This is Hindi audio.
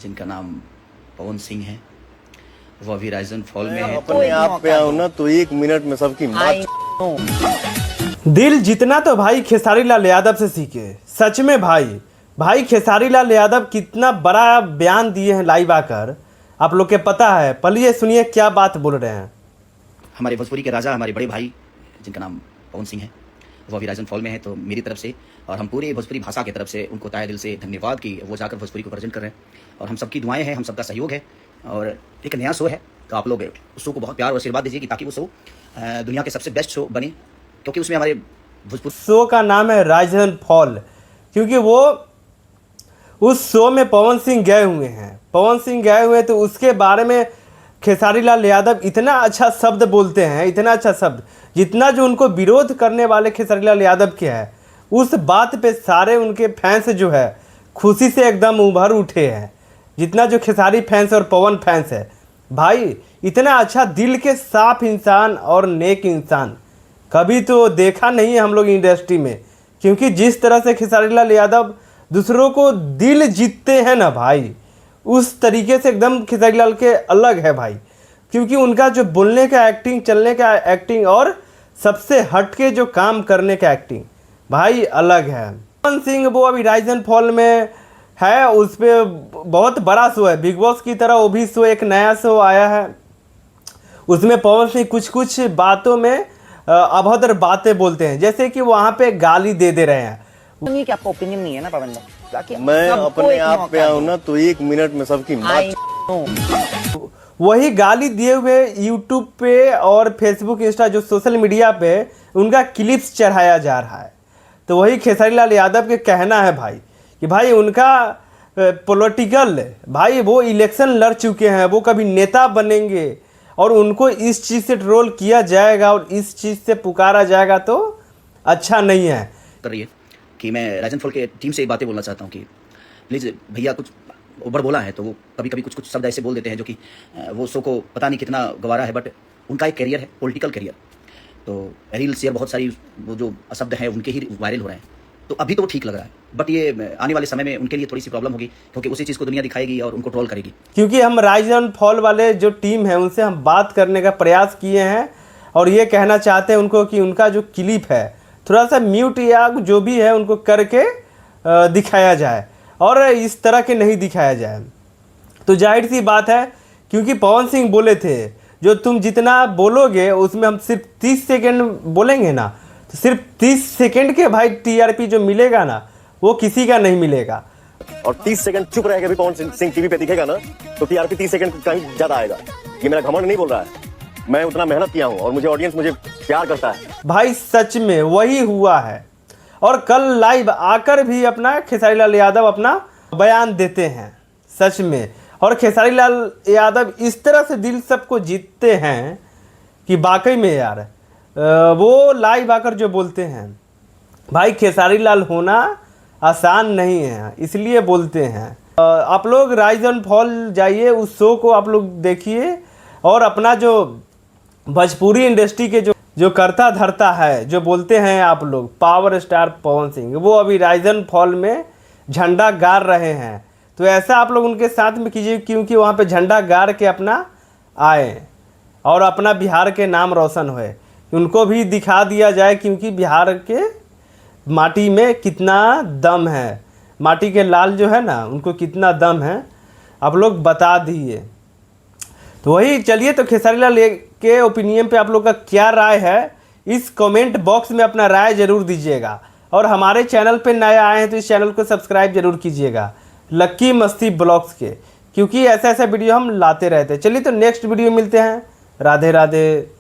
जिनका नाम पवन सिंह है। वो अभी राइज एंड फॉल में है। अपने आप पे आओ ना तो 1 मिनट में सबकी दिल जितना तो भाई खेसारी लाल यादव से सीखे। सच में भाई खेसारी लाल यादव कितना बड़ा बयान दिए हैं लाइव आकर, आप लोग के पता है। पहले सुनिए क्या बात बोल रहे हैं। हमारे भोजपुरी के राजा, हमारे बड़े भाई जिनका नाम पवन सिंह है, वो अभी राइज एंड फॉल में है। तो मेरी तरफ से और हम पूरे भोजपुरी भाषा की तरफ से उनको तहे दिल से धन्यवाद कि वो जाकर भोजपुरी को प्रेजेंट कर रहे हैं। और हम सबकी दुआएं हैं, हम सबका सहयोग है। और एक नया शो है, तो आप लोग उस शो को बहुत प्यार और आशीर्वाद दीजिए कि ताकि वो शो दुनिया के सबसे बेस्ट शो बने, क्योंकि उसमें हमारे भोजपुर शो का नाम है राइज एंड फॉल, क्योंकि वो उस शो में पवन सिंह गए हुए हैं। तो उसके बारे में खेसारी लाल यादव इतना अच्छा शब्द बोलते हैं, इतना अच्छा शब्द, जितना जो उनको विरोध करने वाले खेसारी लाल यादव के है, उस बात पे सारे उनके फैंस जो है खुशी से एकदम उभर उठे हैं। जितना जो खेसारी फैंस और पवन फैंस है भाई, इतना अच्छा दिल के साफ इंसान और नेक इंसान कभी तो देखा नहीं है हम लोग इंडस्ट्री में। क्योंकि जिस तरह से खेसारी लाल यादव दूसरों को दिल जीतते हैं ना भाई, उस तरीके से एकदम खेसारी लाल के अलग है भाई। क्योंकि उनका जो बोलने का एक्टिंग, चलने का एक्टिंग और सबसे हटके जो काम करने का एक्टिंग भाई अलग है। पवन सिंह वो अभी राइज एंड फॉल में है, उस पर बहुत बड़ा शो है, बिग बॉस की तरह वो भी शो, एक नया शो आया है। उसमें पवन सिंह कुछ बातों में अभद्र बातें बोलते हैं, जैसे कि वहाँ पे गाली दे रहे हैं। नहीं कि आपका ओपिनियन नहीं है ना पवन भाई, मैं अपने आप पे आऊँ ना तो 1 मिनट में सबकी वही गाली दिए हुए यूट्यूब पे और फेसबुक, इंस्टा, जो सोशल मीडिया पे उनका क्लिप्स चढ़ाया जा रहा है। तो वही खेसारी लाल यादव के कहना है भाई कि भाई उनका पॉलिटिकल भाई वो इलेक्शन लड़ चुके हैं, वो कभी नेता बनेंगे और उनको इस चीज़ से ट्रोल किया जाएगा और इस चीज़ से पुकारा जाएगा तो अच्छा नहीं है। कर रही है कि मैं राइज एंड फॉल के टीम से एक बातें बोलना चाहता हूँ कि प्लीज़ भैया कुछ ओवर बोला है, तो वो कभी कभी कुछ शब्द ऐसे बोल देते हैं जो कि वो शो को पता नहीं कितना गवारा है, बट उनका एक करियर है, पॉलिटिकल करियर। तो रील शेयर बहुत सारी वो जो शब्द हैं उनके ही वायरल हो रहे हैं। तो अभी तो वो ठीक लग रहा है, बट ये आने वाले समय में उनके लिए थोड़ी सी प्रॉब्लम होगी, क्योंकि उसी चीज़ को दुनिया दिखाएगी और उनको ट्रोल करेगी। क्योंकि हम राइज एंड फॉल वाले जो टीम है उनसे हम बात करने का प्रयास किए हैं और ये कहना चाहते हैं उनको कि उनका जो क्लिप है थोड़ा सा म्यूट या जो भी है उनको करके दिखाया जाए और इस तरह के नहीं दिखाया जाए। तो जाहिर सी बात है, क्योंकि पवन सिंह बोले थे जो तुम जितना बोलोगे उसमें हम सिर्फ 30 सेकेंड बोलेंगे ना, तो सिर्फ 30 सेकेंड के भाई टीआरपी जो मिलेगा ना वो किसी का नहीं मिलेगा। और 30 सेकंड चुप रहेगा भी पवन सिंह टीवी पे दिखेगा ना तो टीआरपी 30 सेकंड कहीं ज्यादा आएगा। ये मेरा घमंड नहीं बोल रहा है, मैं उतना मेहनत किया हूँ और मुझे ऑडियंस मुझे प्यार करता है भाई। सच में वही हुआ है। और कल लाइव आकर भी अपना खेसारी लाल यादव अपना बयान देते हैं सच में। और खेसारी लाल यादव इस तरह से दिल सबको जीतते हैं कि वाकई में यार वो लाइव आकर जो बोलते हैं भाई, खेसारी लाल होना आसान नहीं है, इसलिए बोलते हैं। आप लोग राइज एंड फॉल जाइए, उस शो को आप लोग देखिए और अपना जो भोजपुरी इंडस्ट्री के जो करता धरता है, जो बोलते हैं आप लोग, पावर स्टार पवन सिंह, वो अभी राइज एंड फॉल में झंडा गाड़ रहे हैं। तो ऐसा आप लोग उनके साथ में कीजिए, क्योंकि वहाँ पे झंडा गाड़ के अपना आए और अपना बिहार के नाम रोशन होए, उनको भी दिखा दिया जाए। क्योंकि बिहार के माटी में कितना दम है, माटी के लाल जो है ना उनको कितना दम है, आप लोग बता दिए। तो वही चलिए, तो खेसारी लाल के ओपिनियन पे आप लोग का क्या राय है, इस कमेंट बॉक्स में अपना राय ज़रूर दीजिएगा। और हमारे चैनल पे नए आए हैं तो इस चैनल को सब्सक्राइब जरूर कीजिएगा, लक्की मस्ती ब्लॉग्स के, क्योंकि ऐसा वीडियो हम लाते रहते हैं। चलिए तो नेक्स्ट वीडियो मिलते हैं। राधे राधे।